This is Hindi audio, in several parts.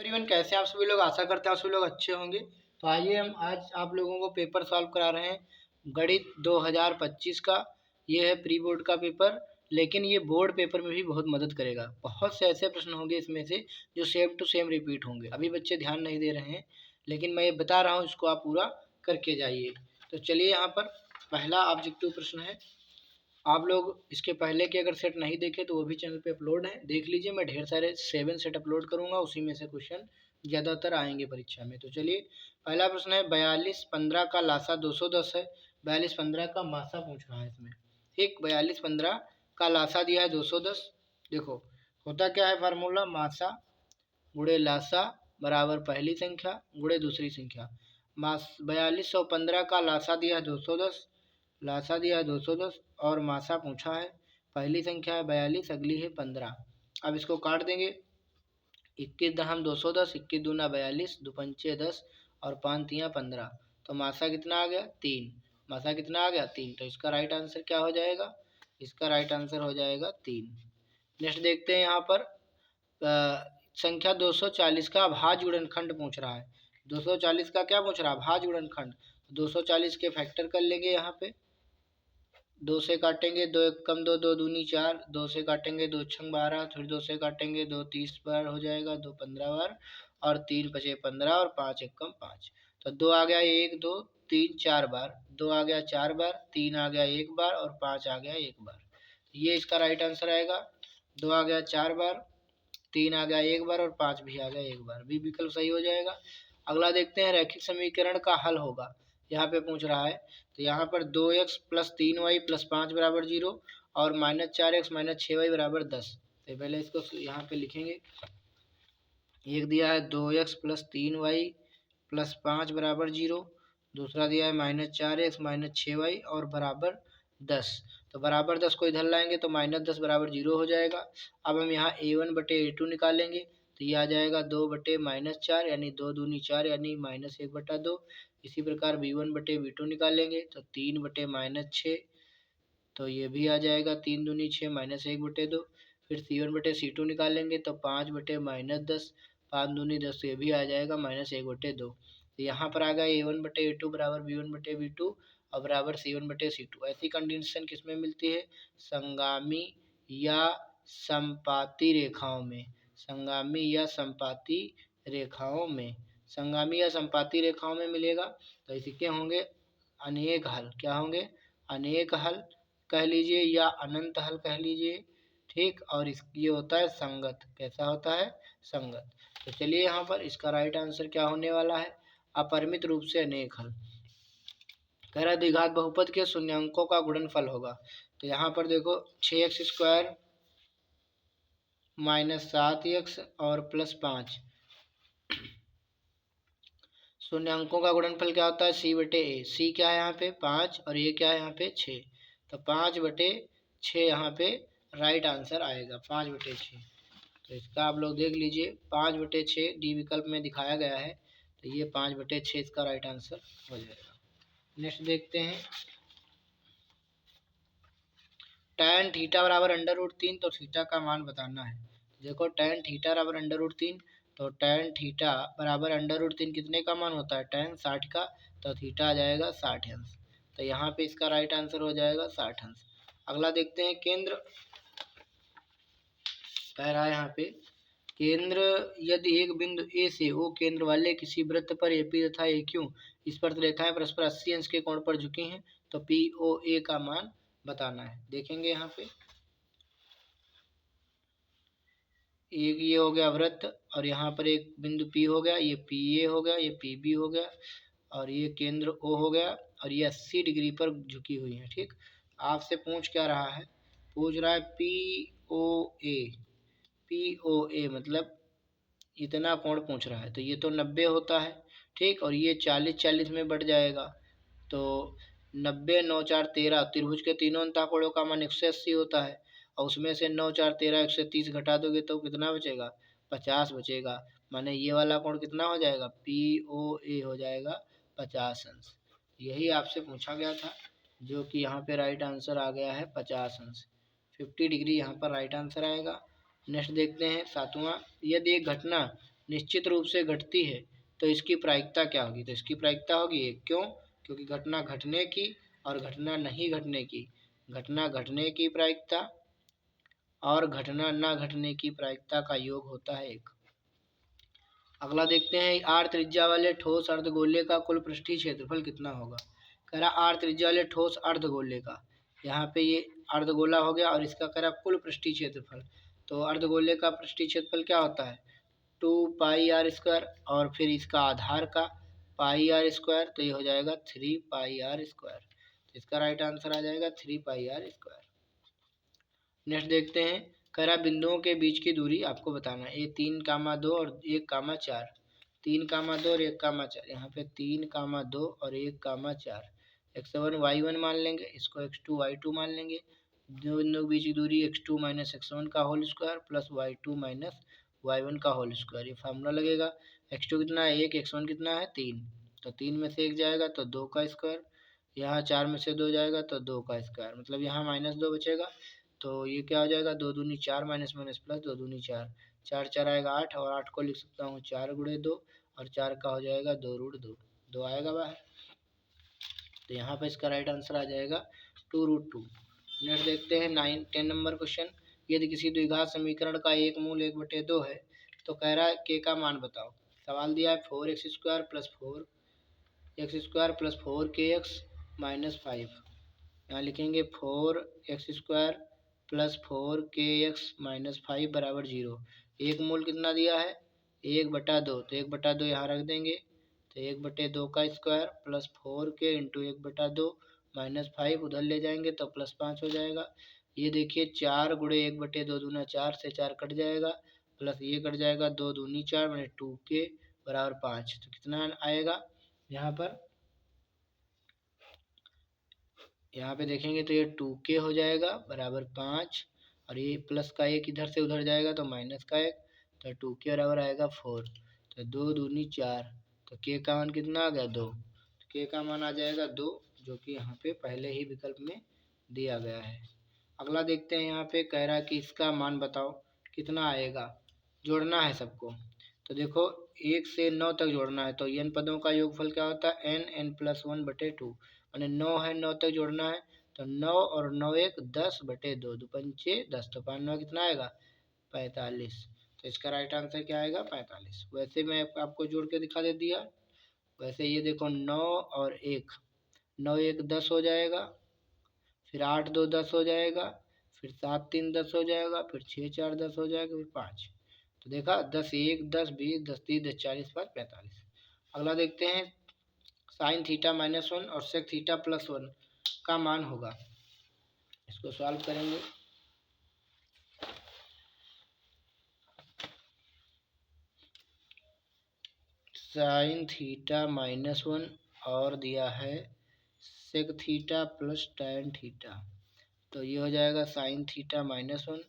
एवरीवन, कैसे आप सभी लोग। आशा करते हैं आप सभी लोग अच्छे होंगे। तो आइए हम आज आप लोगों को पेपर सॉल्व करा रहे हैं गणित 2025 का। ये है प्री बोर्ड का पेपर, लेकिन ये बोर्ड पेपर में भी बहुत मदद करेगा। बहुत से ऐसे प्रश्न होंगे इसमें से जो सेम टू सेम रिपीट होंगे। अभी बच्चे ध्यान नहीं दे रहे हैं, लेकिन मैं ये बता रहा हूँ, इसको आप पूरा करके जाइए। तो चलिए, यहाँ पर पहला ऑब्जेक्टिव प्रश्न है। आप लोग इसके पहले के अगर सेट नहीं देखे तो वो भी चैनल पे अपलोड है, देख लीजिए। मैं ढेर सारे 7 सेट अपलोड करूंगा, उसी में से क्वेश्चन ज़्यादातर आएंगे परीक्षा में। तो चलिए, पहला प्रश्न है 4215 का लासा 210 है। 4215 का मासा पूछ रहा है इसमें। ठीक, 4215 का लासा दिया है 210। देखो होता क्या है, फार्मूला मासा गुणे लासा बराबर पहली संख्या गुणे दूसरी संख्या। मास 4215 का लासा दिया है 210, लासा दिया है 210 और मासा पूछा है। पहली संख्या है 42, अगली है 15। अब इसको काट देंगे। 21 दहम 210, 21 दूना 42, दो पंचे 10 और 5 तियाँ 15। तो मासा कितना आ गया? 3। मासा कितना आ गया? 3। तो इसका राइट आंसर क्या हो जाएगा? इसका राइट आंसर हो जाएगा 3। नेक्स्ट देखते हैं, यहाँ पर संख्या 240 का भाज्य गुणनखंड पूछ रहा है। 240 का क्या पूछ रहा है? भाज्य गुणनखंड। 240 के फैक्टर कर लेंगे। यहाँ पे 2 से काटेंगे, 2 एक कम 2, 2 दूनी 4, 2 से काटेंगे, 2 छंग 12, फिर 2 से काटेंगे, 2 30 बार हो जाएगा, 2 15 बार और 3 बचे 15 और 5 एक कम 5। तो 2 आ गया 1 2 3 4 बार, 2 आ गया 4 बार, 3 आ गया 1 बार और 5 आ गया 1 बार। ये इसका राइट आंसर आएगा। 2 आ गया 4 बार, 3 आ गया 1 बार और 5 भी आ गया 1 बार। भी विकल्प सही हो जाएगा। अगला देखते हैं, रैखिक समीकरण का हल होगा, यहाँ पे पूछ रहा है। तो यहाँ पर 2x प्लस 3y प्लस 5 बराबर 0 और माइनस 4x माइनस 6y बराबर 10। तो पहले इसको यहाँ पे लिखेंगे। एक दिया है 2x प्लस 3y प्लस 5 बराबर 0, दूसरा दिया है माइनस 4x माइनस 6y और बराबर 10। तो बराबर 10 को इधर लाएंगे तो माइनस 10 बराबर 0 हो जाएगा। अब हम यहाँ a1 बटे a2 निकालेंगे, तो ये आ जाएगा 2 बटे माइनस 4 यानी 2 दूनी 4 यानी माइनस 1 बटा 2। इसी प्रकार b1 बटे b2 निकालेंगे तो 3 बटे माइनस 6, तो ये भी आ जाएगा 3 दूनी 6 माइनस 1 बटे 2। फिर c1 बटे c2 निकालेंगे तो 5 बटे माइनस 10, 5 दूनी 10, ये भी आ जाएगा माइनस 1 बटे 2। तो यहाँ पर आ गया a1 बटे a2 बराबर b1 बटे b2 और बराबर c1 बटे c2। ऐसी कंडीशन किसमें मिलती है? संगामी या संपाती रेखाओं में। संगामी या संपाती रेखाओं में, संगामी या संपाती रेखाओं में मिलेगा। तो इसके होंगे अनेक हल। क्या होंगे? अनेक हल कह लीजिए या अनंत हल कह लीजिए। ठीक, और ये होता है संगत। कैसा होता है? संगत। तो चलिए, यहाँ पर इसका राइट आंसर क्या होने वाला है? अपरिमित रूप से अनेक हल। कह रहा है द्विघात बहुपद के शून्यांकों का गुणनफल होगा। तो यहाँ पर देखो 6x स्क्वायर माइनस 7x और प्लस 5, शून्यांकों का गुणनफल क्या होता है? c बटे a। c क्या है यहाँ पे? 5 और ये क्या है यहाँ पे? 6। तो 5 बटे 6 यहाँ पे राइट आंसर आएगा, 5 बटे 6। तो इसका आप लोग देख लीजिए, 5 बटे 6 डी विकल्प में दिखाया गया है। तो ये 5 बटे 6 इसका राइट आंसर हो जाएगा। नेक्स्ट देखते हैं, tan थीटा बराबर √3, तो थीटा का मान बताना है। देखो tan थीटा बराबर √3, तो tan थीटा बराबर √3 कितने का मान होता है? tan 60 का। तो थीटा आ जाएगा 60 अंश। तो यहाँ पे इसका राइट आंसर हो जाएगा 60 अंश। अगला देखते हैं, केंद्र कह रहा है यहाँ पे, केंद्र यदि एक बिंदु ए से ओ केंद्र वाले किसी वृत्त पर एपी तथा ए क्यू स्पर्शरेखाएं परस्पर 80 अंश के कोण पर झुकी हैं, तो पी ओ ए का मान बताना है। देखेंगे यहाँ पे, एक ये हो गया वृत्त और यहाँ पर एक बिंदु पी हो गया, ये पी ए हो गया, ये पी बी हो गया और ये केंद्र ओ हो गया और ये 80 डिग्री पर झुकी हुई है। ठीक, आपसे पूछ क्या रहा है? पूछ रहा है पी ओ ए। पी ओ ए मतलब इतना कोण पूछ रहा है। तो ये तो 90 होता है। ठीक, और ये 40-40 में बढ़ जाएगा। तो 90 9 4 13, त्रिभुज के तीनों अंतःकोणों का मान 180 होता है और उसमें से 9 4 13 130 घटा दोगे तो कितना बचेगा? 50 बचेगा। माने ये वाला कोण कितना हो जाएगा? पी ओ ए हो जाएगा 50 अंश। यही आपसे पूछा गया था, जो कि यहाँ पे राइट आंसर आ गया है 50 अंश। 50 डिग्री यहाँ पर राइट आंसर आएगा। नेक्स्ट देखते हैं, 7वां, यदि एक घटना निश्चित रूप से घटती है तो इसकी प्रायिकता क्या होगी? तो इसकी प्रायिकता होगी 1। क्यों? क्योंकि घटना घटने की और घटना नहीं घटने की, घटना घटने की प्रायिकता और घटना न घटने की प्रायिकता का योग होता है 1। अगला देखते हैं, r त्रिज्या वाले ठोस अर्धगोले का कुल पृष्ठीय क्षेत्रफल कितना होगा? कह रहा r त्रिज्या वाले ठोस अर्धगोले का, यहाँ पे ये अर्धगोला हो गया और इसका कह रहा कुल पृष्ठीय क्षेत्रफल। तो अर्धगोले का पृष्ठीय क्षेत्रफल क्या होता है? 2πr² और फिर इसका आधार का πr², तो ये हो जाएगा 3πr²। तो इसका राइट आंसर आ जाएगा 3πr²। नेक्स्ट देखते हैं, कह रहा बिंदुओं के बीच की दूरी आपको बताना है। ये 3,2 और 1,4, 3,2 और 1,4, यहाँ पे 3,2 और 1,4। x1 y1 मान लेंगे, इसको x2 y2 मान लेंगे। दो बिंदुओं के बीच की दूरी x2 माइनस x1 का whole square plus y2 minus y1 का होल स्क्वायर, ये फार्मूला लगेगा। x2 कितना है 1, x1 कितना है 3, तो 3 में से 1 जाएगा तो 2 का स्क्वायर, यहाँ 4 में से 2 जाएगा तो 2 का स्क्वायर, मतलब यहाँ -2 बचेगा। तो ये क्या हो जाएगा, 2 दूनी 4 माइनस माइनस प्लस 2 दूनी 4, 4 4 आएगा 8 और 8 को लिख सकता हूँ 4 गुणे 2 और 4 का हो जाएगा 2 रूट 2, 2 आएगा बाहर। तो यहाँ पे इसका राइट आंसर आ जाएगा 2 रूट 2। नेक्स्ट देखते हैं 10 नंबर क्वेश्चन, यदि किसी द्विघात समीकरण का एक मूल 1/2 है तो कह रहा है के का मान बताओ। सवाल दिया है 4x² plus 4x² plus 4kx minus 5, यहाँ लिखेंगे 4x² प्लस 4kx माइनस 5 बराबर 0। एक मूल कितना दिया है 1/2, तो 1/2 यहाँ रख देंगे, तो 1/2 का square plus 4k into 1/2 minus 5 उधर ले जाएंगे तो प्लस 5 हो जाएगा। ये देखिए 4 गुणे 1/2 दूना 4 से 4 कट जाएगा, प्लस ये कट जाएगा 2 दूनी 4 मैंने 2k बराबर 5, तो कितना आएगा यहाँ पे देखेंगे तो ये 2k हो जाएगा बराबर 5, और ये प्लस का 1 इधर से उधर जाएगा तो माइनस का 1, तो 2k बराबर आएगा 4, तो 2 दूनी 4, तो k का मान कितना आ गया 2, तो k का मान आ जाएगा 2, जो कि यहाँ पे पहले ही विकल्प में दिया गया है। अगला देखते हैं, यहाँ पे कह रहा है कि इसका मान बताओ कितना आएगा, जोड़ना है सबको। तो देखो 1 से 9 तक जोड़ना है, तो n पदों का योगफल क्या होता है n+1/2, और 9 है 9 तक जोड़ना है, तो 9 और 9 1 10/2, 2 पंचे 10, तो 5 9 कितना आएगा 45, तो इसका राइट आंसर क्या आएगा 45। वैसे मैं आपको जोड़ के दिखा दे दिया। वैसे ये देखो 9 और 1, 9 1 10 हो जाएगा, फिर 8 2 10 हो जाएगा, फिर 7 3 10 हो जाएगा, फिर 6 4 10 हो जाएगा, फिर 5, तो देखा 10 1 10 20 10 30 10 40 5 45। अगला देखते हैं, साइन थीटा -1 और सेक थीटा +1 का मान होगा। इसको सॉल्व करेंगे। साइन थीटा -1 और दिया है sec theta plus tan theta, तो ये हो जाएगा साइन थीटा -1,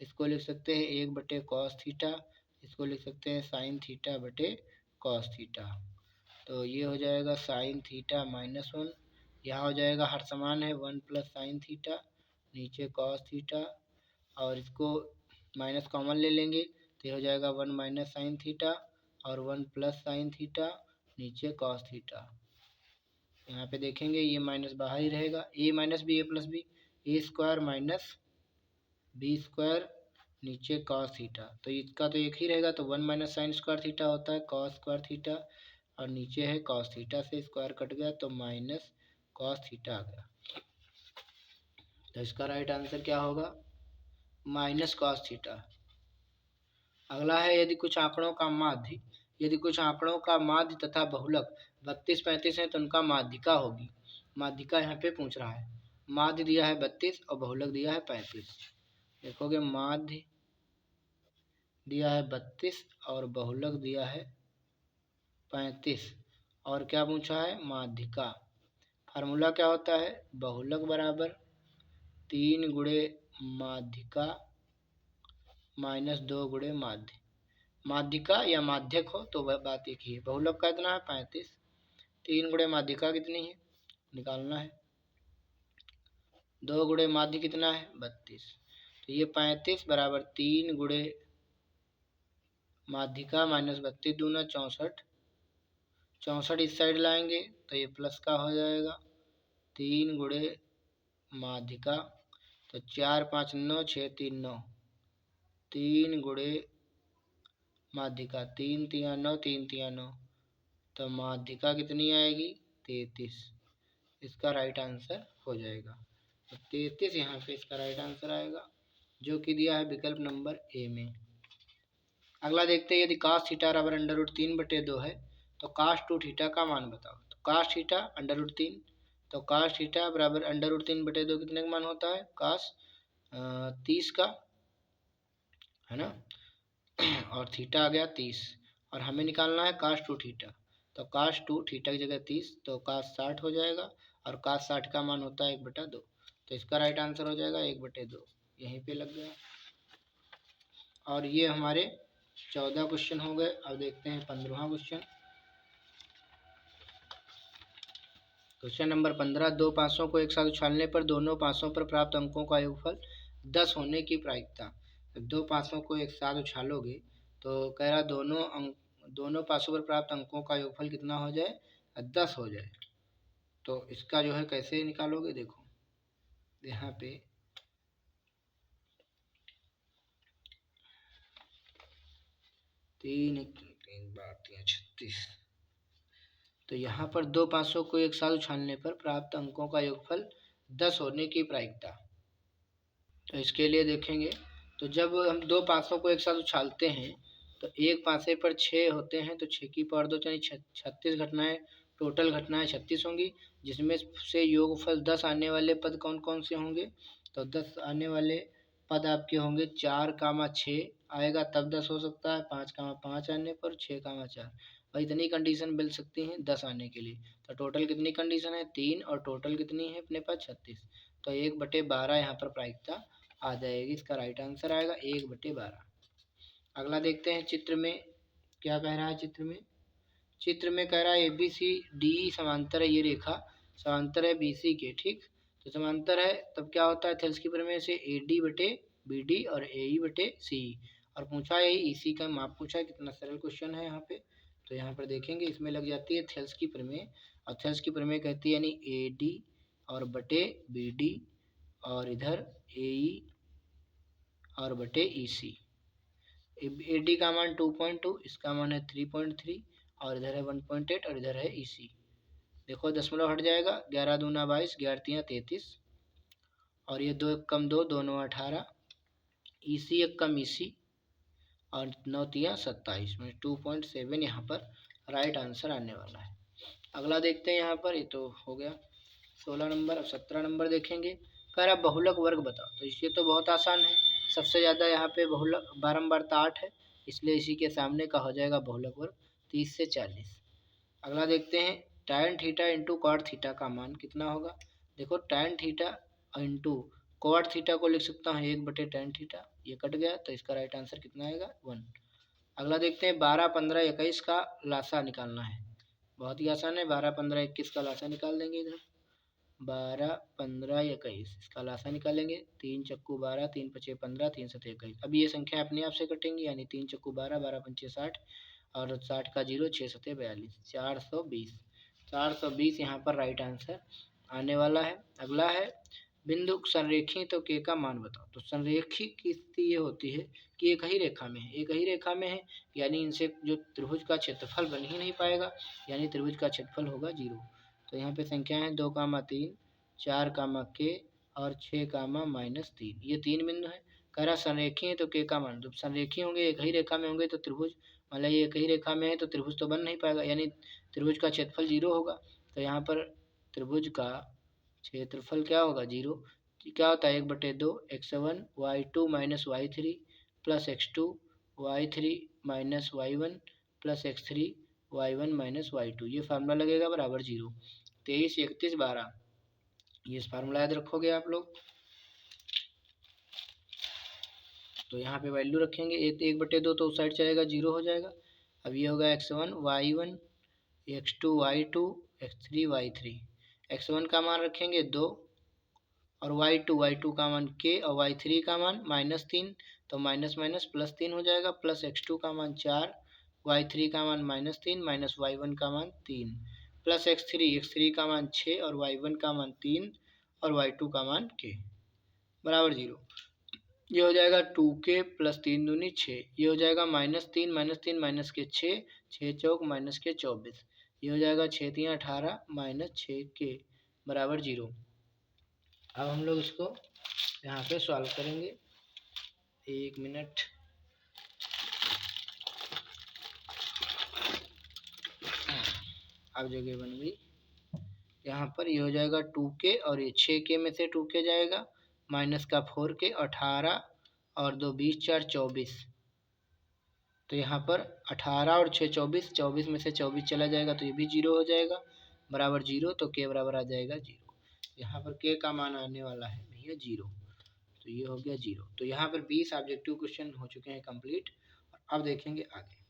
इसको लिख सकते हैं 1/cos थीटा, इसको लिख सकते हैं साइन थीटा बटे कॉस थीटा। तो ये हो जाएगा साइन थीटा -1, यहाँ हो जाएगा हर समान है 1 प्लस साइन थीटा, नीचे कॉस थीटा, और इसको माइनस कॉमन ले लेंगे तो ये हो जाएगा 1 माइनस साइन थीटा और 1 प्लस साइन थीटा, नीचे कॉस थीटा। यहाँ पे देखेंगे ये माइनस बाहर ही रहेगा, a minus B A plus B, A square minus B square, नीचे कॉस थीटा, तो इसका तो एक ही रहेगा, तो 1 माइनस साइन स्क्वायर थीटा होता है कॉस स्क्वायर थीटा, और नीचे है कॉस थीटा से स्क्वायर कट गया तो माइनस कॉस थीटा आ गया। तो इसका राइट आंसर क्या होगा माइनस कॉस थीटा। अगला है, यदि कुछ आंकड़ों का माध्य तथा बहुलक 32 35 है तो उनका माध्यिका होगी। माध्यिका यहाँ पे पूछ रहा है, माध्य दिया है 32 और बहुलक दिया है 35। देखोगे माध्य दिया है 32 और बहुलक दिया है 35, और क्या पूछा है माध्यिका। फार्मूला क्या होता है, बहुलक बराबर 3 गुणे माध्यिका माइनस 2 गुणे माध्य। माध्यिका या माध्यक हो तो वह बात एक ही है। बहुलक का इतना है 35, 3 गुणे माध्यिका कितनी है निकालना है, 2 गुणे माध्य कितना है 32, तो ये 35 बराबर 3 गुणे माध्यिका माइनस 32 दूना 64, 64 इस साइड लाएंगे तो ये प्लस का हो जाएगा। 3 गुणे माध्यिका तो 4 5 9 6 3 9, 3 गुणे माध्यिका 3 3 9 3 3 9, तो माध्यिका कितनी आएगी 33। इसका राइट आंसर हो जाएगा। तो 33 यहाँ पे इसका राइट आंसर आएगा, जो कि दिया है विकल्प नंबर ए में। अगला देखते हैं, यदि cos थीटा बराबर अंडर रूट 3/2 है तो cos 2 थीटा का मान बताओ। तो cos थीटा अंडर रूट 3, तो cos थीटा बराबर अंडर रूट 3/2 कितने का मान होता है cos 30 का, है ना। और थीटा आ गया 30, और हमें निकालना है cos 2 थीटा। तो cos 2 थीटा की जगह 30, तो cos 60 हो जाएगा, और cos 60 का मान होता है 1/2। तो इसका राइट आंसर हो जाएगा 1/2, यहीं पे लग गया। और ये हमारे 14 क्वेश्चन हो गए। अब देखते हैं 15वां क्वेश्चन। क्वेश्चन नंबर 15, दो पासों को एक साथ उछालने पर दोनों पासों पर प्राप्त अंकों का योगफल 10 होने की प्रायिकता। दो पासों को एक साथ उछालोगे तो कह रहा दोनों पासों पर प्राप्त अंकों का योगफल कितना हो जाए 10 हो जाए। तो इसका जो है कैसे निकालोगे, देखो यहाँ पे 3 36, तो यहाँ पर दो पासों को एक साथ उछालने पर प्राप्त अंकों का योगफल 10 होने की प्रायिकता। तो इसके लिए देखेंगे, तो जब हम दो पासों को एक साथ उछालते हैं तो एक पासे पर 6 होते हैं, तो 6 की पावर 2 यानी 36 घटनाएं, टोटल घटनाएं 36 होंगी, जिसमें से योगफल 10 आने वाले पद कौन कौन से होंगे। तो 10 आने वाले पद आपके होंगे 4, 6 आएगा तब 10 हो सकता है, 5, 5 आने पर 6, 4, और इतनी कंडीशन मिल सकती हैं 10 आने के लिए। तो टोटल कितनी कंडीशन है 3, और टोटल कितनी है अपने पास 36। तो 1/12 यहाँ पर प्रायिकता आ जाएगी। इसका राइट आंसर आएगा 1/12। अगला देखते हैं चित्र में क्या कह रहा है। चित्र में कह रहा है ABCD समांतर है, ये रेखा समांतर है BC के, ठीक। तो समांतर है तब क्या होता है, थेल्स की प्रमेय से AD/BD और AE/CE, और पूछा है EC का माप पूछा है। कितना सरल क्वेश्चन है यहाँ पे। तो यहाँ पर देखेंगे इसमें लग जाती है थेल्स की प्रमेय, और थेल्स की प्रमेय कहती है यानी AD और बटे BD और इधर AE और बटे EC। AD का मान 2.2, इसका मान है 3.3, और इधर है 1.8, और इधर है EC। देखो दशमलव हट जाएगा, 11 दूना 22, 11 तियाँ 33, और ये 2 1 कम 2, दोनों 18, EC 1 कम EC, और 9 तियाँ 27 में 2.7 यहाँ पर राइट आंसर आने वाला है। अगला देखते हैं यहाँ पर, ये तो हो गया 16 नंबर। अब 17 नंबर देखेंगे। कह रहा बहुलक वर्ग बताओ। तो इससे तो बहुत आसान है, सबसे ज़्यादा यहाँ पे बहुलक बारंबारता 8 है, इसलिए इसी के सामने का हो जाएगा बहुलक वर्ग 30 से 40। अगला देखते हैं tan theta into cot theta का मान कितना होगा। देखो tan theta into cot theta को लिख सकता हूँ 1/tan थीटा, ये कट गया, तो इसका राइट आंसर कितना आएगा 1। अगला देखते हैं 12, 15, 21 का लासा निकालना है। बहुत ही आसान है, 12, 15, 21 का लासा निकाल देंगे। इधर 12, 15, 21 इसका लासा निकालेंगे। 3 चक्कू 12, 3 पचे 15, 3 सते 21। अब ये संख्या अपने आप से कटेंगी, यानी 3 चक्कू 12, 12 पंचे 60, और 60 का 0, 6 सते 42, 420। 420 यहाँ पर राइट आंसर आने वाला है। अगला है बिंदु संरेखी तो के का मान बताओ। तो संरेखी की स्थिति ये होती है कि एक ही रेखा में है, एक ही रेखा में है, यानी इनसे जो त्रिभुज का क्षेत्रफल बन ही नहीं पाएगा, यानी त्रिभुज का क्षेत्रफल होगा 0। तो यहाँ पे संख्या है 2, 3, 4, के और 6, -3, ये 3 बिंदु है। कह रहा संरेखी है तो के का मान, जब संरेखी होंगे एक ही रेखा में होंगे तो त्रिभुज, मतलब ये एक ही रेखा में है तो त्रिभुज तो बन नहीं पाएगा, यानी त्रिभुज का क्षेत्रफल 0 होगा। तो यहाँ पर त्रिभुज का क्षेत्रफल क्या होगा 0। क्या होता है 1/2 x1 y2 - y3 plus x2 y3 - y1 plus x3 y1 - y2, ये फार्मूला लगेगा बराबर 0। 23, 31, 12, ये फार्मूला याद रखोगे आप लोग। तो यहाँ पे वैल्यू रखेंगे 1/2, तो उस साइड चलेगा 0 हो जाएगा। अब ये होगा x1 y1, x2 y2, x3 y3। x1 का मान रखेंगे 2, और y2 का मान k, और y3 का मान -3, तो माइनस माइनस प्लस 3 हो जाएगा, प्लस x2 का मान 4, y3 का मान -3 माइनस y1 का मान 3, प्लस x3 का मान 6 और y1 का मान 3 और y2 का मान k बराबर 0। ये हो जाएगा 2k प्लस 3 दूनी 6, ये हो जाएगा -3 माइनस के 6, 6 चौक माइनस के 24, ये हो जाएगा 6 3 18 माइनस 6k बराबर 0। अब हम लोग इसको यहाँ पे सॉल्व करेंगे, 1 मिनट। अब जगह बन गई यहाँ पर, ये हो जाएगा 2k और ये 6k में से 2k जाएगा, माइनस का 4k 18 और 2 20 4 24, तो यहाँ पर 18 और 6 24, 24 में से 24 चला जाएगा तो ये भी 0 हो जाएगा बराबर 0। तो k बराबर आ जाएगा 0। यहाँ पर k का मान आने वाला है भैया 0, तो ये हो गया 0। तो यहाँ पर 20 ऑब्जेक्टिव क्वेश्चन हो चुके हैं कंप्लीट। अब देखेंगे आगे।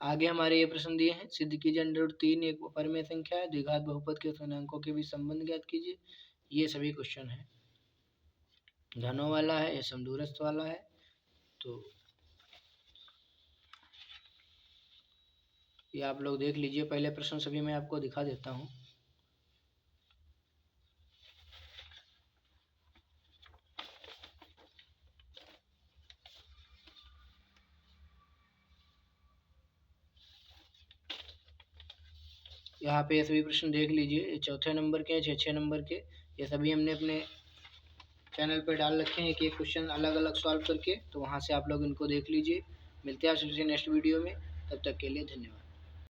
आगे हमारे ये प्रश्न दिए हैं, सिद्ध कीजिए √3 एक परिमेय संख्या है, द्विघात बहुपद के पूर्णांकों के बीच संबंध ज्ञात कीजिए। ये सभी क्वेश्चन है, घनों वाला है, ये समदूरस्थ वाला है। तो ये आप लोग देख लीजिए, पहले प्रश्न सभी मैं आपको दिखा देता हूँ। यहाँ पे ये सभी प्रश्न देख लीजिए, ये चौथे नंबर के, 6 नंबर के, ये सभी हमने अपने चैनल पे डाल रखे हैं एक एक क्वेश्चन अलग अलग सॉल्व करके, तो वहाँ से आप लोग इनको देख लीजिए। मिलते हैं आपसे नेक्स्ट वीडियो में, तब तक के लिए धन्यवाद।